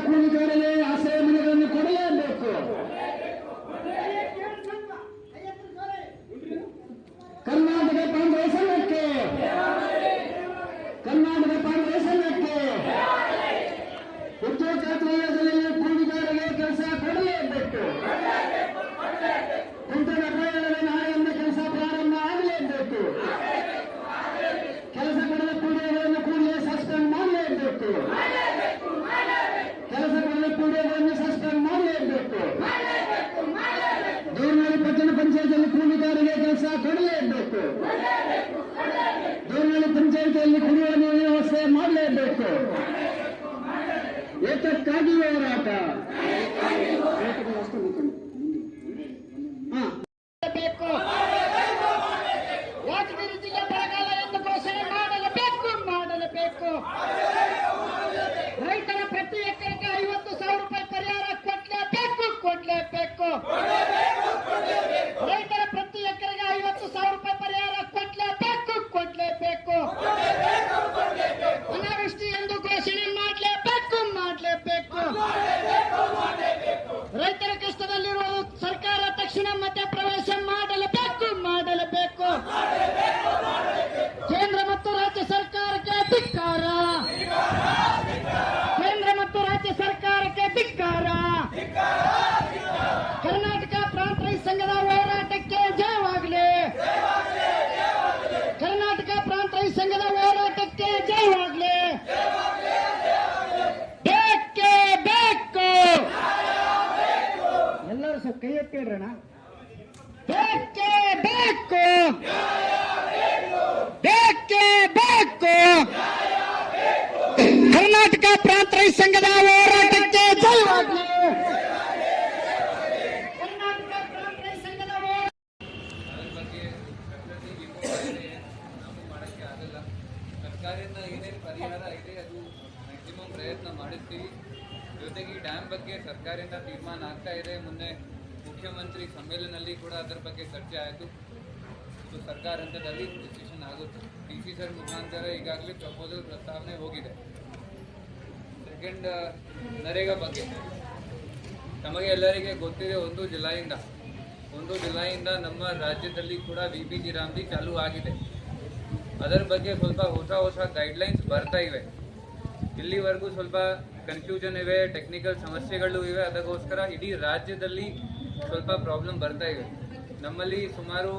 ಕೂಲಿಗಾರರಿಗೆ ಆಶ್ರಯ ಮನೆಗಳನ್ನು ಕೊಡಲೇಬೇಕು. ಕರ್ನಾಟಕ ಕಾಂಗ್ರೆಸ್ ಸಂಘಕ್ಕೆ ಉದ್ಯೋಗ ಖಾತ್ರಿ ಯೋಜನೆಯಲ್ಲಿ ಕೂಲಿಗಾರರಿಗೆ ಕೆಲಸ ಕೊಡಲೇಬೇಕು. ಕುಂಟದ ಪ್ರಯಾಣದ ನಾಳೆಯಿಂದ ಕೆಲಸ ಪ್ರಾರಂಭ ಆಗಲೇಬೇಕು. ಕೆಲಸ ಕೊಡದ ಕೂಲಿಗಳನ್ನು ಕೂಡಲೇ ಸಸ್ಪೆಂಡ್ ಮಾಡಲೇಬೇಕು. ಕೆಲಸ ಕೊಡದ ಕೂಲಿಗಳನ್ನು ಸಸ್ಪೆಂಡ್ ಮಾಡಲೇಬೇಕು. ದೂರವಾಣಿ ಪಟ್ಟಣ ಪಂಚಾಯತಿಯಲ್ಲಿ ಕೂಲಿಗಾರರಿಗೆ ಕೆಲಸ ಕೊಡಲೇಬೇಕು. ದೂರವಾಣಿ ಪಂಚಾಯತಿಯಲ್ಲಿ ಕುಡಿಯುವ ನೀರಿನ ವ್ಯವಸ್ಥೆ ಮಾಡಲೇಬೇಕು. ಏತಕ್ಕಾಗಿ ಹೋರಾಟ ಯಾದಗಿರಿ ಜಿಲ್ಲೆ ಬರಗಾಲ ಎಂದು ಘೋಷಣೆ ಮಾಡಲೇಬೇಕು. ರೈತರ ಪ್ರತಿ ಎಕರೆಗೆ 50,000 ರೂಪಾಯಿ ಪರಿಹಾರ ಕೊಡ್ಲೇಬೇಕು. ರೈತರ ಪ್ರತಿ ಎಕರೆಗೆ 50,000 ರೂಪಾಯಿ ಪರಿಹಾರ ಕೊಡ್ಲೇಬೇಕು. ಅನಾವೃಷ್ಟಿ ಎಂದು ಘೋಷಣೆ ಮಾಡಲೇಬೇಕು. ರೈತರ ಕಷ್ಟದಲ್ಲಿರುವ ಸರ್ಕಾರ ತಕ್ಷಣ ಮಧ್ಯಪ್ರವೇಶ ಮಾಡಲೇಬೇಕು. ಕೇಂದ್ರ ಮತ್ತು ರಾಜ್ಯ ಸರ್ಕಾರಕ್ಕೆ ಧಿಕ್ಕಾರ. ಕರ್ನಾಟಕ ಪ್ರಾಂತ ರೈತ ಸಂಘದ ಹೋರಾಟಕ್ಕೆ ಜಯವಾಗಲಿ. ಕರ್ನಾಟಕ ಪ್ರಾಂತ ರೈತ ಸಂಘದ ಹೋರಾಟಕ್ಕೆ ಜಯವಾಗಲಿ. ಬೇಕೇ ಬೇಕು. ಎಲ್ಲರೂ ಸ್ವಲ್ಪ ಕೈ ಎತ್ತಿ ಹೇಳ್ರಣ. ಬೇಕೇ ಬೇಕು. ಕರ್ನಾಟಕ ಪ್ರಾಂತ ರೈತ ಸಂಘದ ಹೋರಾಟಕ್ಕೆ ಜಯವಾಗಲಿ. ಕರ್ನಾಟಕ ಪ್ರಾಂತ ರೈತ ಸಂಘದ ಸರ್ಕಾರದಿಂದ ಏನೇನು ಪರಿಹಾರ ಇದೆ ಅದು ಮ್ಯಾಕ್ಸಿಮಮ್ ಪ್ರಯತ್ನ ಮಾಡಿರ್ತೀವಿ. ಜೊತೆಗೆ ಈ ಡ್ಯಾಮ್ ಬಗ್ಗೆ ಸರ್ಕಾರದಿಂದ ತೀರ್ಮಾನ ಆಗ್ತಾ ಇದೆ. ಮೊನ್ನೆ ಮುಖ್ಯಮಂತ್ರಿ ಸಮ್ಮೇಳನದಲ್ಲಿ ಕೂಡ ಅದರ ಬಗ್ಗೆ ಚರ್ಚೆ ಆಯಿತು. ಇದು ಸರ್ಕಾರ ಹಂತದಲ್ಲಿ ಡಿಸಿಷನ್ ಆಗುತ್ತೆ. DC ಸರ್ ಮುಖಾಂತರ ಈಗಾಗಲೇ ಪ್ರಪೋಸಲ್ ಪ್ರಸ್ತಾವನೆ ಹೋಗಿದೆ. ಸೆಕೆಂಡ್, ನರೇಗಾ ಬಗ್ಗೆ ನಮಗೆ ಎಲ್ಲರಿಗೆ ಗೊತ್ತಿದೆ. 1 ಜುಲೈಯಿಂದ ನಮ್ಮ ರಾಜ್ಯದಲ್ಲಿ ಕೂಡ VBG ರಾಮ್ಜಿ ಚಾಲೂ ಆಗಿದೆ. ಅದರ ಬಗ್ಗೆ ಸ್ವಲ್ಪ ಹೊಸ ಗೈಡ್ಲೈನ್ಸ್ ಬರ್ತಾ ಇವೆ. ಇಲ್ಲಿವರೆಗೂ ಸ್ವಲ್ಪ ಕನ್ಫ್ಯೂಷನ್ ಇವೆ, ಟೆಕ್ನಿಕಲ್ ಸಮಸ್ಯೆಗಳು ಇವೆ. ಅದಕ್ಕೋಸ್ಕರ ಇಡೀ ರಾಜ್ಯದಲ್ಲಿ ಸ್ವಲ್ಪ ಪ್ರಾಬ್ಲಮ್ ಬರ್ತಾ ಇವೆ. ನಮ್ಮಲ್ಲಿ ಸುಮಾರು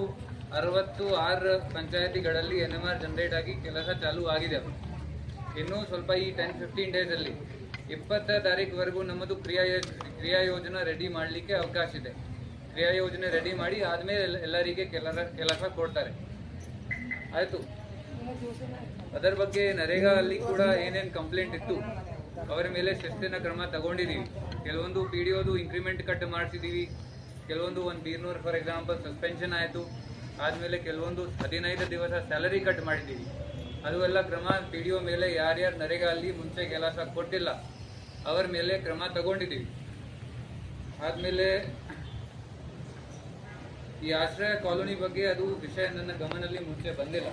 66 ಪಂಚಾಯತಿಗಳಲ್ಲಿ NMR ಜನರೇಟ್ ಆಗಿ ಕೆಲಸ ಚಾಲೂ ಆಗಿದೆ. ಇನ್ನೂ ಸ್ವಲ್ಪ ಈ 10-15 ಡೇಸಲ್ಲಿ 20 ತಾರೀಕುವರೆಗೂ ನಮ್ಮದು ಕ್ರಿಯಾ ಯೋಜನೆ ರೆಡಿ ಮಾಡಲಿಕ್ಕೆ ಅವಕಾಶ ಇದೆ. ಕ್ರಿಯಾ ಯೋಜನೆ ರೆಡಿ ಮಾಡಿ ಆದಮೇಲೆ ಎಲ್ಲರಿಗೆ ಕೆಲಸ ಕೊಡ್ತಾರೆ. ಆಯಿತು. ಅದರ ಬಗ್ಗೆ ನರೇಗಾ ಅಲ್ಲಿ ಕೂಡ ಏನೇನು ಕಂಪ್ಲೇಂಟ್ ಇತ್ತು ಅವರ ಮೇಲೆ ಶಿಸ್ತಿನ ಕ್ರಮ ತಗೊಂಡಿದ್ದೀವಿ. ಕೆಲವೊಂದು PDOದು ಇಂಕ್ರಿಮೆಂಟ್ ಕಟ್ ಮಾಡಿಸಿದ್ದೀವಿ. ಕೆಲವೊಂದು 200 ಫಾರ್ ಎಕ್ಸಾಂಪಲ್ ಸಸ್ಪೆನ್ಷನ್ ಆಯಿತು. ಆದಮೇಲೆ ಕೆಲವೊಂದು 15 ದಿವಸ ಸ್ಯಾಲರಿ ಕಟ್ ಮಾಡಿದ್ದೀವಿ. ಅದು ಎಲ್ಲ ಕ್ರಮ PDO ಮೇಲೆ ಯಾರ್ಯಾರು ನರೇಗಾ ಅಲ್ಲಿ ಮುಂಚೆ ಕೆಲಸ ಕೊಟ್ಟಿಲ್ಲ ಅವರ ಮೇಲೆ ಕ್ರಮ ತಗೊಂಡಿದ್ದೀವಿ. ಆದಮೇಲೆ ಈ ಆಶ್ರಯ ಕಾಲೋನಿ ಬಗ್ಗೆ ಅದು ವಿಷಯ ನನ್ನ ಗಮನದಲ್ಲಿ ಮುಂಚೆ ಬಂದಿಲ್ಲ.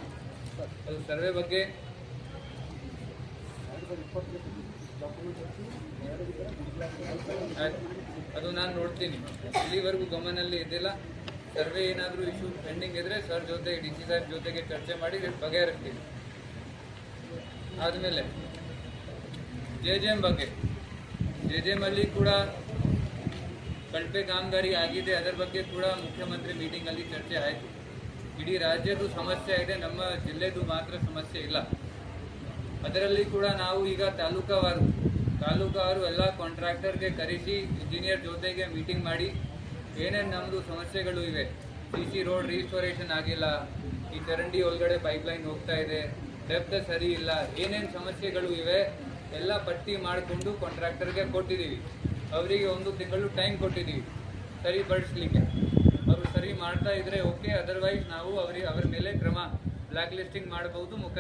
ಅದು ಸರ್ವೆ ಬಗ್ಗೆ ಅದು ನಾನು ನೋಡ್ತೀನಿ. ಇಲ್ಲಿವರೆಗೂ ಗಮನದಲ್ಲಿ ಇದ್ದಿಲ್ಲ. ಸರ್ವೆ ಏನಾದರೂ ಇಶ್ಯೂ ಪೆಂಡಿಂಗ್ ಇದ್ರೆ ಸರ್ ಜೊತೆ DC ಸರ್ ಜೊತೆಗೆ ಚರ್ಚೆ ಮಾಡಿ ಬಗೆಹರಿಸ್ತೀವಿ. ಆದಮೇಲೆ JJM ಬಗ್ಗೆ JJM ಅಲ್ಲಿ ಕೂಡ ಕಳಪೆ ಕಾಮಗಾರಿ ಆಗಿದೆ. ಅದರ ಬಗ್ಗೆ ಕೂಡ ಮುಖ್ಯಮಂತ್ರಿ ಮೀಟಿಂಗಲ್ಲಿ ಚರ್ಚೆ ಆಯಿತು. ಇಡೀ ರಾಜ್ಯದ ಸಮಸ್ಯೆ ಇದೆ, ನಮ್ಮ ಜಿಲ್ಲೆದು ಮಾತ್ರ ಸಮಸ್ಯೆ ಇಲ್ಲ. ಅದರಲ್ಲಿ ಕೂಡ ನಾವು ಈಗ ತಾಲೂಕಾವಾರು ಎಲ್ಲ ಕಾಂಟ್ರಾಕ್ಟರ್ಗೆ ಕರೆಸಿ ಇಂಜಿನಿಯರ್ ಜೊತೆಗೆ ಮೀಟಿಂಗ್ ಮಾಡಿ ಏನೇನು ನಮ್ಮದು ಸಮಸ್ಯೆಗಳು ಇವೆ, CC ರೋಡ್ ರೀಸ್ಟೋರೇಷನ್ ಆಗಿಲ್ಲ, ಈ ಚರಂಡಿ ಒಳಗಡೆ ಪೈಪ್ಲೈನ್ ಹೋಗ್ತಾ ಇದೆ, ಡೆಪ್ತ್ ಸರಿ ಇಲ್ಲ, ಏನೇನು ಸಮಸ್ಯೆಗಳು ಇವೆ ಎಲ್ಲ ಪಟ್ಟಿ ಮಾಡಿಕೊಂಡು ಕಾಂಟ್ರಾಕ್ಟರ್ಗೆ ಕೊಟ್ಟಿದ್ದೀವಿ. ಅವರಿಗೆ 1 ತಿಂಗಳು ಟೈಮ್ ಕೊಟ್ಟಿದ್ದೀವಿ ಸರಿಪಡಿಸ್ಲಿಕ್ಕೆ. ಅವರು ಸರಿ ಮಾಡ್ತಾ ಇದ್ರೆ ಓಕೆ, ಅದರ್ವೈಸ್ ನಾವು ಅವರ ಮೇಲೆ ಕ್ರಮ ಬ್ಲ್ಯಾಕ್ ಲಿಸ್ಟಿಂಗ್ ಮಾಡಬಹುದು.